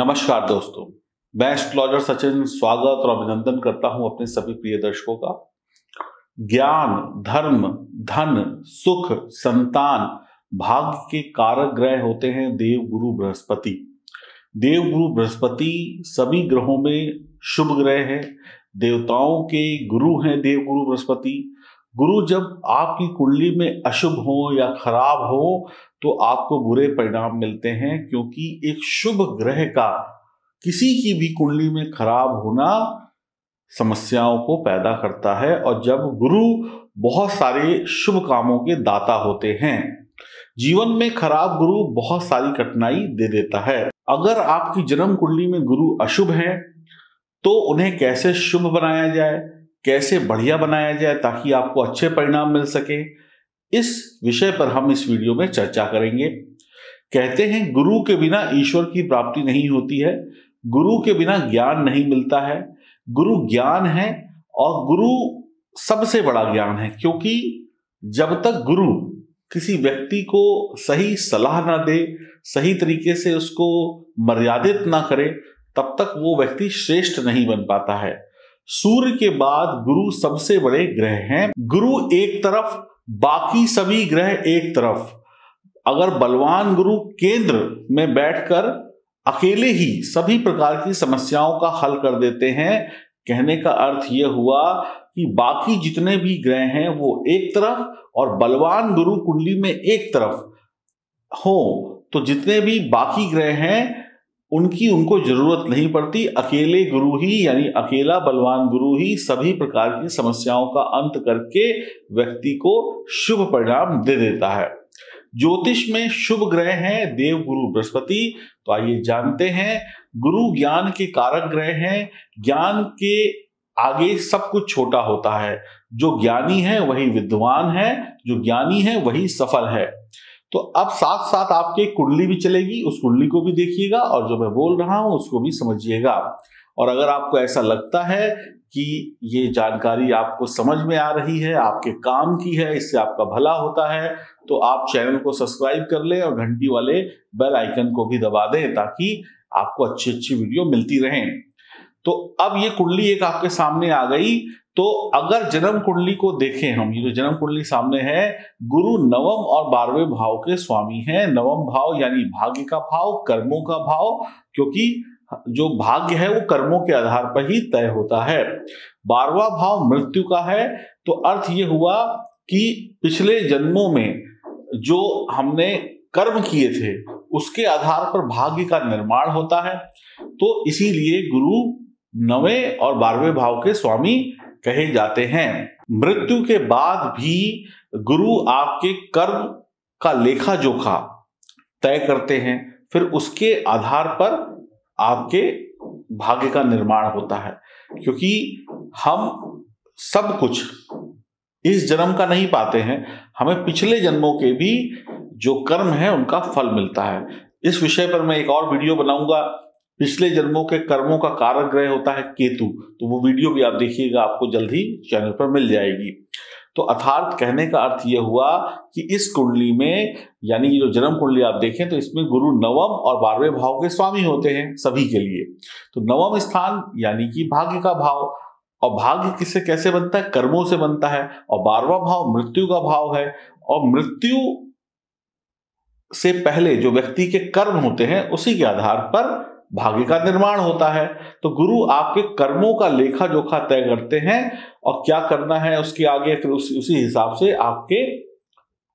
नमस्कार दोस्तों, मैं एस्ट्रोलॉजर सचिन स्वागत और अभिनंदन करता हूं अपने सभी प्रिय दर्शकों का। ज्ञान, धर्म, धन, सुख, संतान, भाग्य के कारक ग्रह होते हैं देव गुरु बृहस्पति। देव गुरु बृहस्पति सभी ग्रहों में शुभ ग्रह है, देवताओं के गुरु हैं देव गुरु बृहस्पति। गुरु जब आपकी कुंडली में अशुभ हो या खराब हो तो आपको बुरे परिणाम मिलते हैं, क्योंकि एक शुभ ग्रह का किसी की भी कुंडली में खराब होना समस्याओं को पैदा करता है। और जब गुरु बहुत सारे शुभ कामों के दाता होते हैं, जीवन में खराब गुरु बहुत सारी कठिनाई दे देता है। अगर आपकी जन्म कुंडली में गुरु अशुभ है तो उन्हें कैसे शुभ बनाया जाए, कैसे बढ़िया बनाया जाए ताकि आपको अच्छे परिणाम मिल सके, इस विषय पर हम इस वीडियो में चर्चा करेंगे। कहते हैं गुरु के बिना ईश्वर की प्राप्ति नहीं होती है, गुरु के बिना ज्ञान नहीं मिलता है। गुरु ज्ञान है और गुरु सबसे बड़ा ज्ञान है, क्योंकि जब तक गुरु किसी व्यक्ति को सही सलाह ना दे, सही तरीके से उसको मर्यादित ना करे, तब तक वो व्यक्ति श्रेष्ठ नहीं बन पाता है। सूर्य के बाद गुरु सबसे बड़े ग्रह हैं। गुरु एक तरफ, बाकी सभी ग्रह एक तरफ। अगर बलवान गुरु केंद्र में बैठकर अकेले ही सभी प्रकार की समस्याओं का हल कर देते हैं, कहने का अर्थ यह हुआ कि बाकी जितने भी ग्रह हैं वो एक तरफ और बलवान गुरु कुंडली में एक तरफ हो तो जितने भी बाकी ग्रह हैं उनको जरूरत नहीं पड़ती। अकेले गुरु ही, यानी अकेला बलवान गुरु ही सभी प्रकार की समस्याओं का अंत करके व्यक्ति को शुभ परिणाम दे देता है। ज्योतिष में शुभ ग्रह हैं देव गुरु बृहस्पति। तो आइए जानते हैं, गुरु ज्ञान के कारक ग्रह हैं। ज्ञान के आगे सब कुछ छोटा होता है। जो ज्ञानी है वही विद्वान है, जो ज्ञानी है वही सफल है। तो अब साथ साथ आपके कुंडली भी चलेगी, उस कुंडली को भी देखिएगा और जो मैं बोल रहा हूं उसको भी समझिएगा। और अगर आपको ऐसा लगता है कि ये जानकारी आपको समझ में आ रही है, आपके काम की है, इससे आपका भला होता है, तो आप चैनल को सब्सक्राइब कर लें और घंटी वाले बेल आइकन को भी दबा दें ताकि आपको अच्छी अच्छी वीडियो मिलती रहें। तो अब ये कुंडली एक आपके सामने आ गई। तो अगर जन्म कुंडली को देखें हम, ये जो जन्म कुंडली सामने है, गुरु नवम और 12वें भाव के स्वामी हैं। नवम भाव यानी भाग्य का भाव, कर्मों का भाव, क्योंकि जो भाग्य है वो कर्मों के आधार पर ही तय होता है। 12वां भाव मृत्यु का है। तो अर्थ ये हुआ कि पिछले जन्मों में जो हमने कर्म किए थे उसके आधार पर भाग्य का निर्माण होता है। तो इसीलिए गुरु 9वें और 12वें भाव के स्वामी कहे जाते हैं। मृत्यु के बाद भी गुरु आपके कर्म का लेखा जोखा तय करते हैं, फिर उसके आधार पर आपके भाग्य का निर्माण होता है। क्योंकि हम सब कुछ इस जन्म का नहीं पाते हैं, हमें पिछले जन्मों के भी जो कर्म है उनका फल मिलता है। इस विषय पर मैं एक और वीडियो बनाऊंगा। पिछले जन्मों के कर्मों का कारक ग्रह होता है केतु, तो वो वीडियो भी आप देखिएगा, आपको जल्द ही चैनल पर मिल जाएगी। तो अर्थात कहने का अर्थ यह हुआ कि इस कुंडली में, यानी ये जो जन्म कुंडली आप देखें तो इसमें गुरु नवम और 12वें भाव के स्वामी होते हैं सभी के लिए। तो नवम स्थान यानी कि भाग्य का भाव, और भाग्य किससे कैसे बनता है? कर्मों से बनता है। और 12वां भाव मृत्यु का भाव है, और मृत्यु से पहले जो व्यक्ति के कर्म होते हैं उसी के आधार पर भाग्य का निर्माण होता है। तो गुरु आपके कर्मों का लेखा जोखा तय करते हैं और क्या करना है उसके आगे, फिर उसी हिसाब से आपके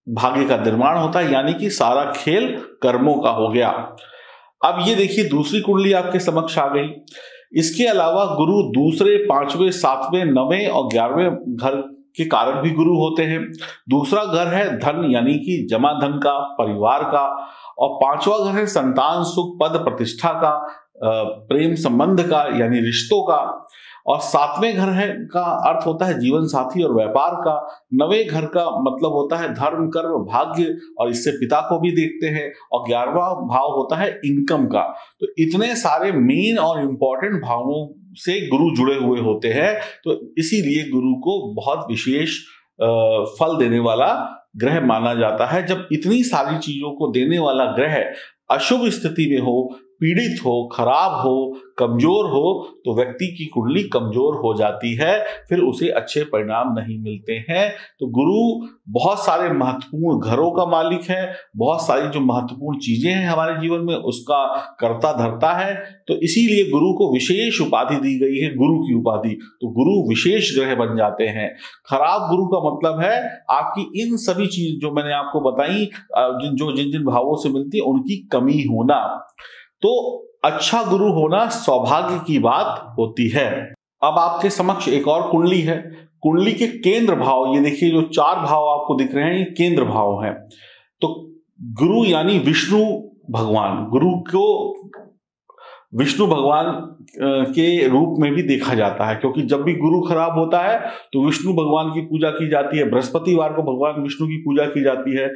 भाग्य का निर्माण होता है। यानी कि सारा खेल कर्मों का हो गया। अब ये देखिए, दूसरी कुंडली आपके समक्ष आ गई। इसके अलावा गुरु दूसरे, 5वें, 7वें, 9वें और 11वें घर के कारक भी गुरु होते हैं। दूसरा घर है धन, यानी कि जमा धन का, परिवार का। और 5वां घर है संतान सुख, पद प्रतिष्ठा का, प्रेम संबंध का, यानी रिश्तों का। और 7वें घर है का अर्थ होता है जीवन साथी और व्यापार का। 9वें घर का मतलब होता है धर्म, कर्म, भाग्य, और इससे पिता को भी देखते हैं। और 11वां भाव होता है इनकम का। तो इतने सारे मेन और इंपॉर्टेंट भावों से गुरु जुड़े हुए होते हैं। तो इसीलिए गुरु को बहुत विशेष फल देने वाला ग्रह माना जाता है। जब इतनी सारी चीजों को देने वाला ग्रह अशुभ स्थिति में हो पीड़ित हो, खराब हो, कमजोर हो तो व्यक्ति की कुंडली कमजोर हो जाती है, फिर उसे अच्छे परिणाम नहीं मिलते हैं। तो गुरु बहुत सारे महत्वपूर्ण घरों का मालिक है, बहुत सारी जो महत्वपूर्ण चीजें हैं हमारे जीवन में उसका कर्ता धर्ता है। तो इसीलिए गुरु को विशेष उपाधि दी गई है, गुरु की उपाधि। तो गुरु विशेष ग्रह बन जाते हैं। खराब गुरु का मतलब है आपकी इन सभी चीज जो मैंने आपको बताई, जिन जिन भावों से मिलती है उनकी कमी होना। तो अच्छा गुरु होना सौभाग्य की बात होती है। अब आपके समक्ष एक और कुंडली है। कुंडली के केंद्र भाव, ये देखिए जो 4 भाव आपको दिख रहे हैं, ये केंद्र भाव हैं। तो गुरु यानी विष्णु भगवान, गुरु को विष्णु भगवान के रूप में भी देखा जाता है, क्योंकि जब भी गुरु खराब होता है तो विष्णु भगवान की पूजा की जाती है, बृहस्पतिवार को भगवान विष्णु की पूजा की जाती है।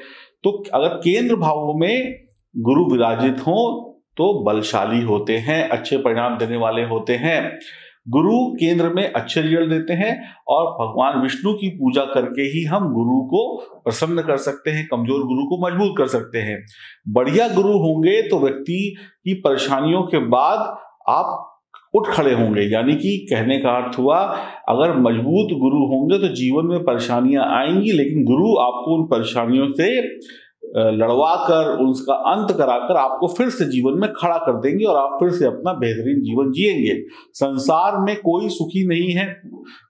तो अगर केंद्र भावों में गुरु विराजित हो तो बलशाली होते हैं, अच्छे परिणाम देने वाले होते हैं। गुरु केंद्र में अच्छे रिजल्ट देते हैं और भगवान विष्णु की पूजा करके ही हम गुरु को प्रसन्न कर सकते हैं, कमजोर गुरु को मजबूत कर सकते हैं। बढ़िया गुरु होंगे तो व्यक्ति की परेशानियों के बाद आप उठ खड़े होंगे, यानी कि कहने का अर्थ हुआ अगर मजबूत गुरु होंगे तो जीवन में परेशानियां आएंगी, लेकिन गुरु आपको उन परेशानियों से लड़वा कर उसका अंत कराकर आपको फिर से जीवन में खड़ा कर देंगे और आप फिर से अपना बेहतरीन जीवन जिएंगे। संसार में कोई सुखी नहीं है,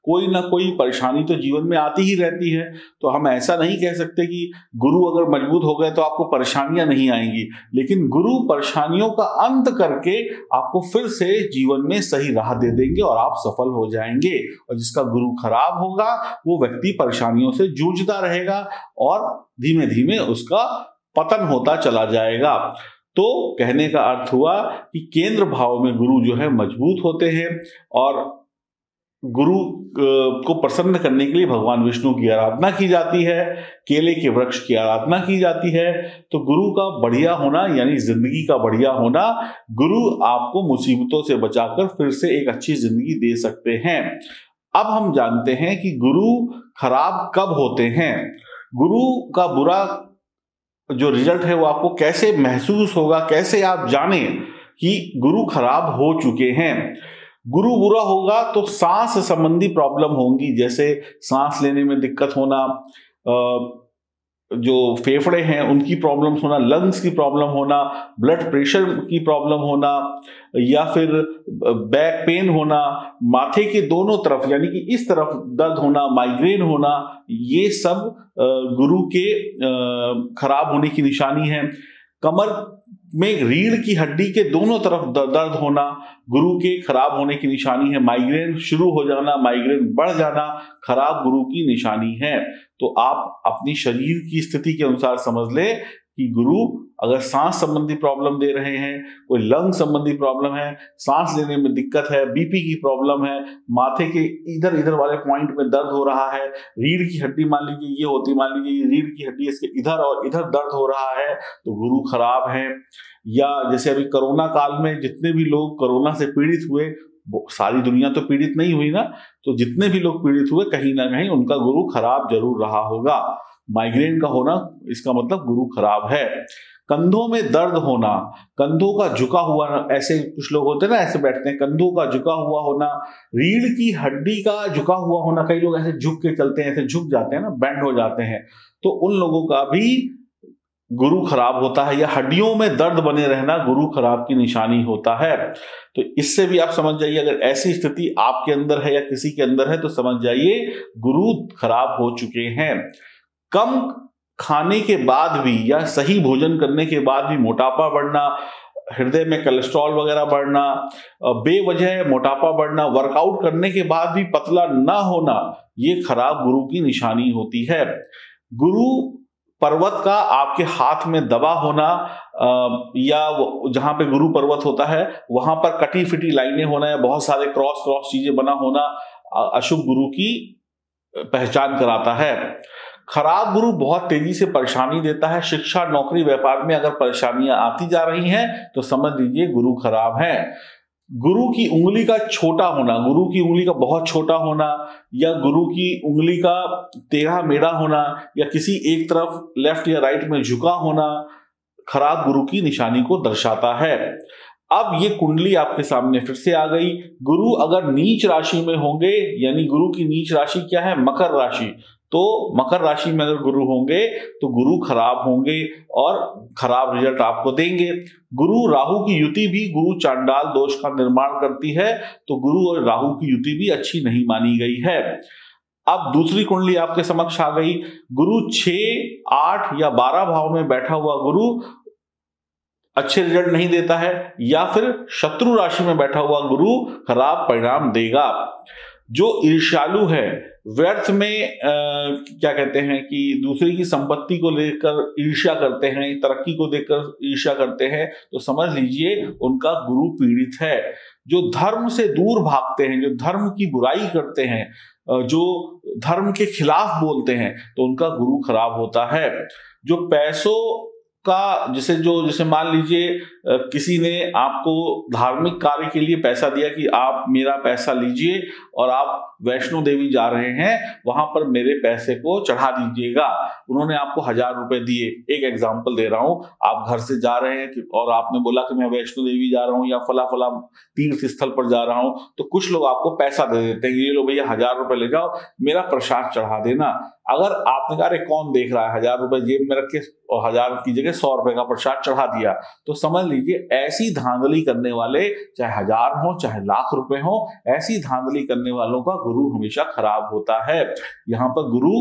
कोई ना कोई परेशानी तो जीवन में आती ही रहती है। तो हम ऐसा नहीं कह सकते कि गुरु अगर मजबूत हो गए तो आपको परेशानियां नहीं आएंगी, लेकिन गुरु परेशानियों का अंत करके आपको फिर से जीवन में सही राह दे देंगे और आप सफल हो जाएंगे। और जिसका गुरु खराब होगा वो व्यक्ति परेशानियों से जूझता रहेगा और धीमे धीमे उसका पतन होता चला जाएगा। तो कहने का अर्थ हुआ कि केंद्र भाव में गुरु जो है मजबूत होते हैं और गुरु को प्रसन्न करने के लिए भगवान विष्णु की आराधना की जाती है, केले के वृक्ष की आराधना की जाती है। तो गुरु का बढ़िया होना यानी जिंदगी का बढ़िया होना, गुरु आपको मुसीबतों से बचाकर फिर से एक अच्छी जिंदगी दे सकते हैं। अब हम जानते हैं कि गुरु खराब कब होते हैं। गुरु का बुरा जो रिजल्ट है वो आपको कैसे महसूस होगा, कैसे आप जाने कि गुरु खराब हो चुके हैं। गुरु बुरा होगा तो सांस संबंधी प्रॉब्लम होंगी, जैसे सांस लेने में दिक्कत होना, जो फेफड़े हैं उनकी प्रॉब्लम्स होना, लंग्स की प्रॉब्लम होना, ब्लड प्रेशर की प्रॉब्लम होना, या फिर बैक पेन होना, माथे के दोनों तरफ यानी कि इस तरफ दर्द होना, माइग्रेन होना, ये सब गुरु के खराब होने की निशानी है। कमर में रीढ़ की हड्डी के दोनों तरफ दर्द होना गुरु के खराब होने की निशानी है। माइग्रेन शुरू हो जाना, माइग्रेन बढ़ जाना खराब गुरु की निशानी है। तो आप अपनी शरीर की स्थिति के अनुसार समझ ले कि गुरु अगर सांस संबंधी प्रॉब्लम दे रहे हैं, कोई लंग संबंधी प्रॉब्लम है, सांस लेने में दिक्कत है, बीपी की प्रॉब्लम है, माथे के इधर इधर वाले पॉइंट में दर्द हो रहा है, रीढ़ की हड्डी मान लीजिए ये होती, मान लीजिए रीढ़ की हड्डी इसके इधर और इधर दर्द हो रहा है, तो गुरु खराब है। या जैसे अभी कोरोना काल में जितने भी लोग कोरोना से पीड़ित हुए, सारी दुनिया तो पीड़ित नहीं हुई ना, तो जितने भी लोग पीड़ित हुए कहीं ना कहीं उनका गुरु खराब जरूर रहा होगा। माइग्रेन का होना इसका मतलब गुरु खराब है। कंधों में दर्द होना, कंधों का झुका हुआ, ऐसे कुछ लोग होते हैं ना ऐसे बैठते हैं, कंधों का झुका हुआ होना, रीढ़ की हड्डी का झुका हुआ होना, कई लोग ऐसे झुक के चलते हैं, ऐसे झुक जाते हैं ना, बेंड हो जाते हैं, तो उन लोगों का भी गुरु खराब होता है। या हड्डियों में दर्द बने रहना गुरु खराब की निशानी होता है। तो इससे भी आप समझ जाइए, अगर ऐसी स्थिति आपके अंदर है या किसी के अंदर है तो समझ जाइए गुरु खराब हो चुके हैं। कम खाने के बाद भी या सही भोजन करने के बाद भी मोटापा बढ़ना, हृदय में कोलेस्ट्रॉल वगैरह बढ़ना, बेवजह मोटापा बढ़ना, वर्कआउट करने के बाद भी पतला ना होना, ये खराब गुरु की निशानी होती है। गुरु पर्वत का आपके हाथ में दबा होना, या जहां पे गुरु पर्वत होता है वहां पर कटी फिटी लाइनें होना या बहुत सारे क्रॉस चीजें बना होना अशुभ गुरु की पहचान कराता है। खराब गुरु बहुत तेजी से परेशानी देता है। शिक्षा, नौकरी, व्यापार में अगर परेशानियां आती जा रही हैं तो समझ लीजिए गुरु खराब है। गुरु की उंगली का छोटा होना, गुरु की उंगली का बहुत छोटा होना, या गुरु की उंगली का टेढ़ा मेढ़ा होना, या किसी एक तरफ लेफ्ट या राइट में झुका होना खराब गुरु की निशानी को दर्शाता है। अब ये कुंडली आपके सामने फिर से आ गई। गुरु अगर नीच राशि में होंगे, यानी गुरु की नीच राशि क्या है, मकर राशि, तो मकर राशि में अगर गुरु होंगे तो गुरु खराब होंगे और खराब रिजल्ट आपको देंगे। गुरु राहु की युति भी गुरु चांडाल दोष का निर्माण करती है, तो गुरु और राहु की युति भी अच्छी नहीं मानी गई है। अब दूसरी कुंडली आपके समक्ष आ गई। गुरु 6, 8 या 12 भाव में बैठा हुआ गुरु अच्छे रिजल्ट नहीं देता है, या फिर शत्रु राशि में बैठा हुआ गुरु खराब परिणाम देगा। जो ईर्ष्यालु है, व्यर्थ में क्या कहते हैं कि दूसरे की संपत्ति को लेकर ईर्ष्या करते हैं, तरक्की को देखकर ईर्ष्या करते हैं, तो समझ लीजिए उनका गुरु पीड़ित है। जो धर्म से दूर भागते हैं, जो धर्म की बुराई करते हैं, जो धर्म के खिलाफ बोलते हैं, तो उनका गुरु खराब होता है। जो पैसों का जैसे मान लीजिए किसी ने आपको धार्मिक कार्य के लिए पैसा दिया कि आप मेरा पैसा लीजिए और आप वैष्णो देवी जा रहे हैं, वहां पर मेरे पैसे को चढ़ा दीजिएगा। उन्होंने आपको 1000 रुपए दिए, एक एग्जांपल दे रहा हूं, आप घर से जा रहे हैं और आपने बोला कि मैं वैष्णो देवी जा रहा हूं या फला फला तीर्थ स्थल पर जा रहा हूं, तो कुछ लोग आपको पैसा दे देते हैं, ये लो भैया 1000 रुपए ले जाओ, मेरा प्रसाद चढ़ा देना। अगर आपने कहा अरे कौन देख रहा है, 1000 रुपए जेब में रख के और 1000 की जगह 100 रुपए का प्रसाद चढ़ा दिया, तो समझ लीजिए ऐसी धांधली करने वाले, चाहे 1000 हो चाहे लाख रुपए हो, ऐसी धांधली करने वालों का गुरु हमेशा खराब होता है। यहाँ पर गुरु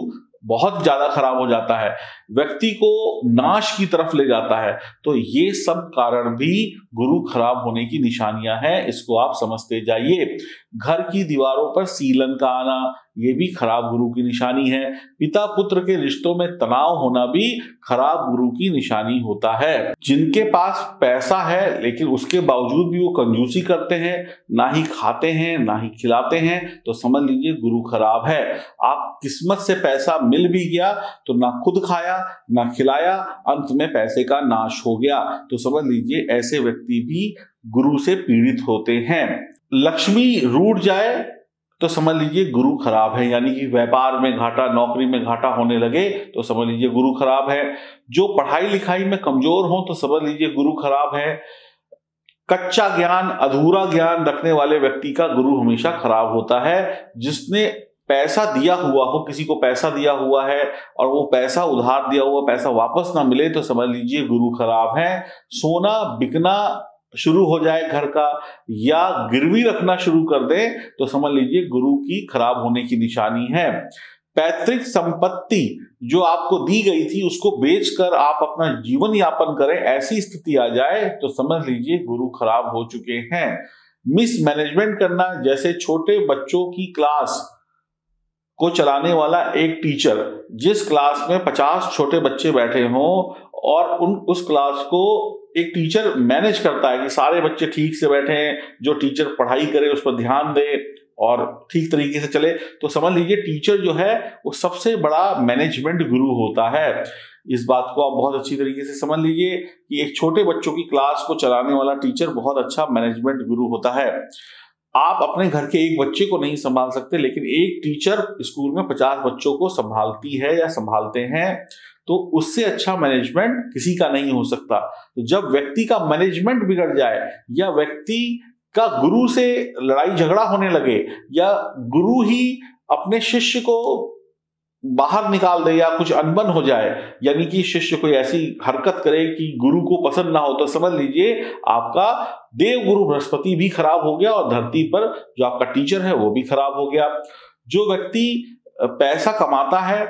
बहुत ज्यादा खराब हो जाता है, व्यक्ति को नाश की तरफ ले जाता है। तो ये सब कारण भी गुरु खराब होने की निशानियां हैं, इसको आप समझते जाइए। घर की दीवारों पर सीलन का आना, ये भी खराब गुरु की निशानी है। पिता पुत्र के रिश्तों में तनाव होना भी खराब गुरु की निशानी होता है। जिनके पास पैसा है लेकिन उसके बावजूद भी वो कंजूसी करते हैं, ना ही खाते हैं ना ही खिलाते हैं, तो समझ लीजिए गुरु खराब है। आप किस्मत से पैसा मिल भी गया तो ना खुद खाया ना खिलाया, अंत में पैसे का नाश हो गया, तो समझ लीजिए ऐसे व्यक्ति भी गुरु से पीड़ित होते हैं। लक्ष्मी रूठ जाए तो समझ लीजिए गुरु खराब है, यानी कि व्यापार में घाटा, नौकरी में घाटा होने लगे तो समझ लीजिए गुरु खराब है। जो पढ़ाई लिखाई में कमजोर हो तो समझ लीजिए गुरु खराब है। कच्चा ज्ञान, अधूरा ज्ञान रखने वाले व्यक्ति का गुरु हमेशा खराब होता है। जिसने पैसा दिया हुआ हो, किसी को पैसा दिया हुआ है और वो पैसा उधार दिया हुआ पैसा वापस ना मिले तो समझ लीजिए गुरु खराब है। सोना बिकना शुरू हो जाए घर का, या गिरवी रखना शुरू कर दे तो समझ लीजिए गुरु की खराब होने की निशानी है। पैतृक संपत्ति जो आपको दी गई थी उसको बेचकर आप अपना जीवन यापन करें, ऐसी स्थिति आ जाए तो समझ लीजिए गुरु खराब हो चुके हैं। मिसमैनेजमेंट करना, जैसे छोटे बच्चों की क्लास को चलाने वाला एक टीचर, जिस क्लास में 50 छोटे बच्चे बैठे हों और उस क्लास को एक टीचर मैनेज करता है कि सारे बच्चे ठीक से बैठे हैं, जो टीचर पढ़ाई करे उस पर ध्यान दे और ठीक तरीके से चले, तो समझ लीजिए टीचर जो है वो सबसे बड़ा मैनेजमेंट गुरु होता है। इस बात को आप बहुत अच्छी तरीके से समझ लीजिए कि एक छोटे बच्चों की क्लास को चलाने वाला टीचर बहुत अच्छा मैनेजमेंट गुरु होता है। आप अपने घर के एक बच्चे को नहीं संभाल सकते, लेकिन एक टीचर स्कूल में 50 बच्चों को संभालती है या संभालते हैं, तो उससे अच्छा मैनेजमेंट किसी का नहीं हो सकता। तो जब व्यक्ति का मैनेजमेंट बिगड़ जाए, या व्यक्ति का गुरु से लड़ाई झगड़ा होने लगे, या गुरु ही अपने शिष्य को बाहर निकाल दे या कुछ अनबन हो जाए, यानी कि शिष्य कोई ऐसी हरकत करे कि गुरु को पसंद ना हो, तो समझ लीजिए आपका देव गुरु बृहस्पति भी खराब हो गया और धरती पर जो आपका टीचर है वो भी खराब हो गया। जो व्यक्ति पैसा कमाता है,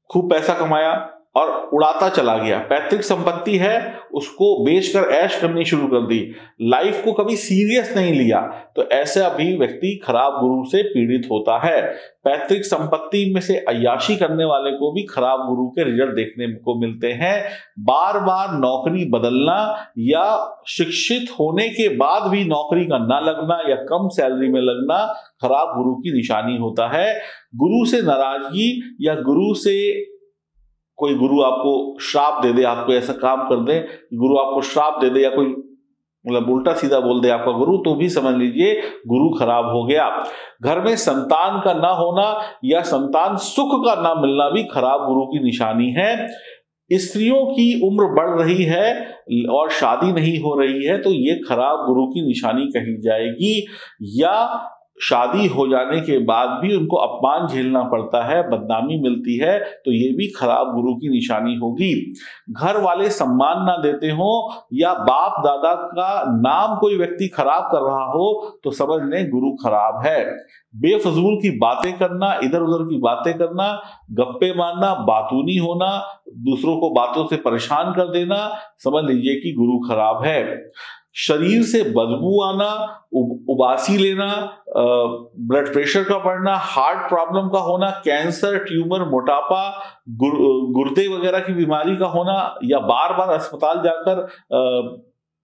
खूब पैसा कमाया और उड़ाता चला गया, पैतृक संपत्ति है उसको बेचकर ऐश करनी शुरू कर दी, लाइफ को कभी सीरियस नहीं लिया, तो ऐसा भी व्यक्ति खराब गुरु से पीड़ित होता है। पैतृक संपत्ति में से अय्याशी करने वाले को भी खराब गुरु के रिजल्ट देखने को मिलते हैं। बार बार नौकरी बदलना, या शिक्षित होने के बाद भी नौकरी का ना लगना या कम सैलरी में लगना खराब गुरु की निशानी होता है। गुरु से नाराजगी, या गुरु से कोई गुरु आपको श्राप दे दे, आपको ऐसा काम कर दे, गुरु आपको श्राप दे दे, या कोई मतलब उल्टा सीधा बोल दे आपका गुरु, तो भी समझ लीजिए गुरु खराब हो गया। घर में संतान का ना होना या संतान सुख का ना मिलना भी खराब गुरु की निशानी है। स्त्रियों की उम्र बढ़ रही है और शादी नहीं हो रही है तो ये खराब गुरु की निशानी कही जाएगी, या शादी हो जाने के बाद भी उनको अपमान झेलना पड़ता है, बदनामी मिलती है, तो ये भी खराब गुरु की निशानी होगी। घर वाले सम्मान ना देते हो या बाप दादा का नाम कोई व्यक्ति खराब कर रहा हो तो समझ लें गुरु खराब है। बेफजूल की बातें करना, इधर उधर की बातें करना, गप्पे मारना, बातूनी होना, दूसरों को बातों से परेशान कर देना, समझ लीजिए कि गुरु खराब है। शरीर से बदबू आना, उबासी लेना, ब्लड प्रेशर का बढ़ना, हार्ट प्रॉब्लम का होना, कैंसर, ट्यूमर, मोटापा, गुर्दे वगैरह की बीमारी का होना, या बार बार अस्पताल जाकर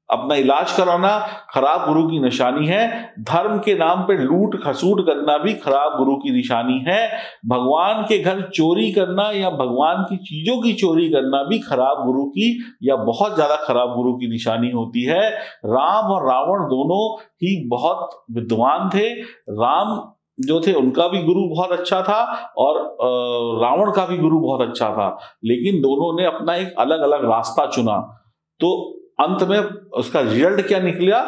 अपना इलाज कराना खराब गुरु की निशानी है। धर्म के नाम पे लूट खसूट करना भी खराब गुरु की निशानी है। भगवान के घर चोरी करना या भगवान की चीजों की चोरी करना भी खराब गुरु की या बहुत ज्यादा खराब गुरु की निशानी होती है। राम और रावण दोनों ही बहुत विद्वान थे। राम जो थे उनका भी गुरु बहुत अच्छा था और रावण का भी गुरु बहुत अच्छा था, लेकिन दोनों ने अपना एक अलग अलग रास्ता चुना। तो अंत में उसका रिजल्ट क्या निकला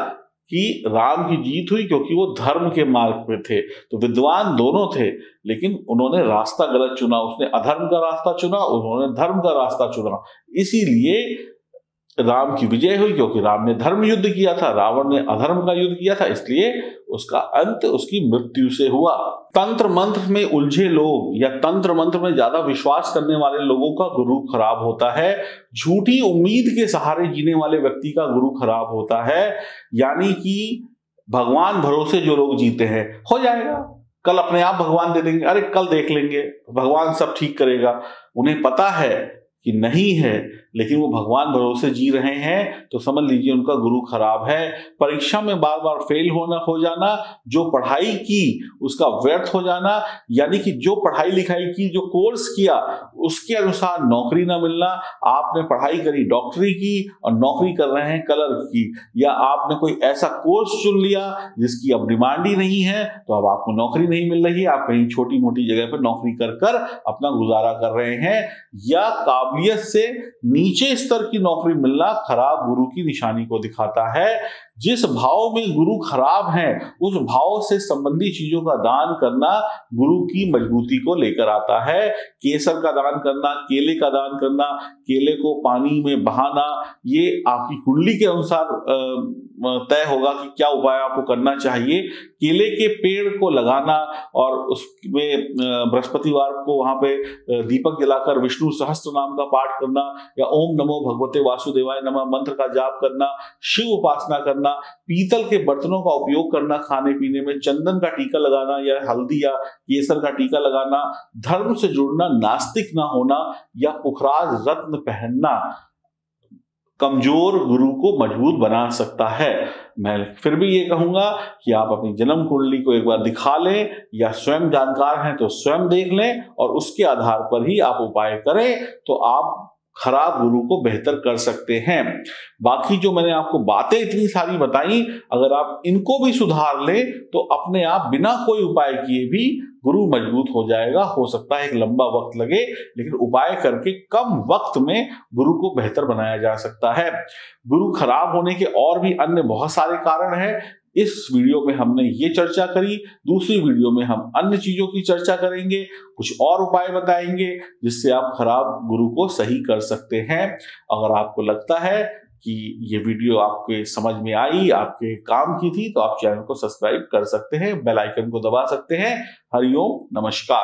कि राम की जीत हुई, क्योंकि वो धर्म के मार्ग पे थे। तो विद्वान दोनों थे, लेकिन उन्होंने रास्ता गलत चुना। उसने अधर्म का रास्ता चुना, उन्होंने धर्म का रास्ता चुना। इसीलिए राम की विजय हुई, क्योंकि राम ने धर्म युद्ध किया था, रावण ने अधर्म का युद्ध किया था, इसलिए उसका अंत उसकी मृत्यु से हुआ। तंत्र मंत्र में उलझे लोग या तंत्र मंत्र में ज्यादा विश्वास करने वाले लोगों का गुरु खराब होता है। झूठी उम्मीद के सहारे जीने वाले व्यक्ति का गुरु खराब होता है। यानी कि भगवान भरोसे जो लोग जीते हैं, हो जाएगा, कल अपने आप भगवान दे देंगे, अरे कल देख लेंगे, भगवान सब ठीक करेगा। उन्हें पता है कि नहीं है, लेकिन वो भगवान भरोसे जी रहे हैं, तो समझ लीजिए उनका गुरु खराब है। परीक्षा में बार बार फेल हो जाना, जो पढ़ाई की उसका व्यर्थ हो जाना, यानी कि जो पढ़ाई लिखाई की, जो कोर्स किया उसके अनुसार नौकरी ना मिलना। आपने पढ़ाई करी डॉक्टरी की और नौकरी कर रहे हैं कलर की, या आपने कोई ऐसा कोर्स चुन लिया जिसकी अब डिमांड ही नहीं है, तो अब आपको नौकरी नहीं मिल रही है, आप कहीं छोटी मोटी जगह पर नौकरी कर कर अपना गुजारा कर रहे हैं, या काबिलियत से नीचे स्तर की नौकरी मिलना खराब गुरु की निशानी को दिखाता है। जिस भाव में गुरु खराब है उस भाव से संबंधी चीजों का दान करना गुरु की मजबूती को लेकर आता है। केसर का दान करना, केले का दान करना, केले को पानी में बहाना, ये आपकी कुंडली के अनुसार तय होगा कि क्या उपाय आपको करना चाहिए। केले के पेड़ को लगाना और उसमें बृहस्पतिवार को वहां पे दीपक जलाकर विष्णु सहस्त्र नाम का पाठ करना, या ओम नमो भगवते वासुदेवाय नमः मंत्र का जाप करना, शिव उपासना करना, पीतल के बर्तनों का उपयोग करना, खाने पीने में चंदन का टीका लगाना या हल्दी या केसर का टीका लगाना, धर्म से जुड़ना, नास्तिक ना होना या पुखराज रत्न पहनना कमजोर गुरु को मजबूत बना सकता है। मैं फिर भी ये कहूंगा कि आप अपनी जन्म कुंडली को एक बार दिखा लें, या स्वयं जानकार हैं तो स्वयं देख लें और उसके आधार पर ही आप उपाय करें, तो आप खराब गुरु को बेहतर कर सकते हैं। बाकी जो मैंने आपको बातें इतनी सारी बताई, अगर आप इनको भी सुधार लें तो अपने आप बिना कोई उपाय किए भी गुरु मजबूत हो जाएगा। हो सकता है एक लंबा वक्त लगे, लेकिन उपाय करके कम वक्त में गुरु को बेहतर बनाया जा सकता है। गुरु खराब होने के और भी अन्य बहुत सारे कारण हैं। इस वीडियो में हमने ये चर्चा करी, दूसरी वीडियो में हम अन्य चीजों की चर्चा करेंगे, कुछ और उपाय बताएंगे जिससे आप खराब गुरु को सही कर सकते हैं। अगर आपको लगता है कि ये वीडियो आपके समझ में आई, आपके काम की थी, तो आप चैनल को सब्सक्राइब कर सकते हैं, बेल आइकन को दबा सकते हैं। हरिओम, नमस्कार।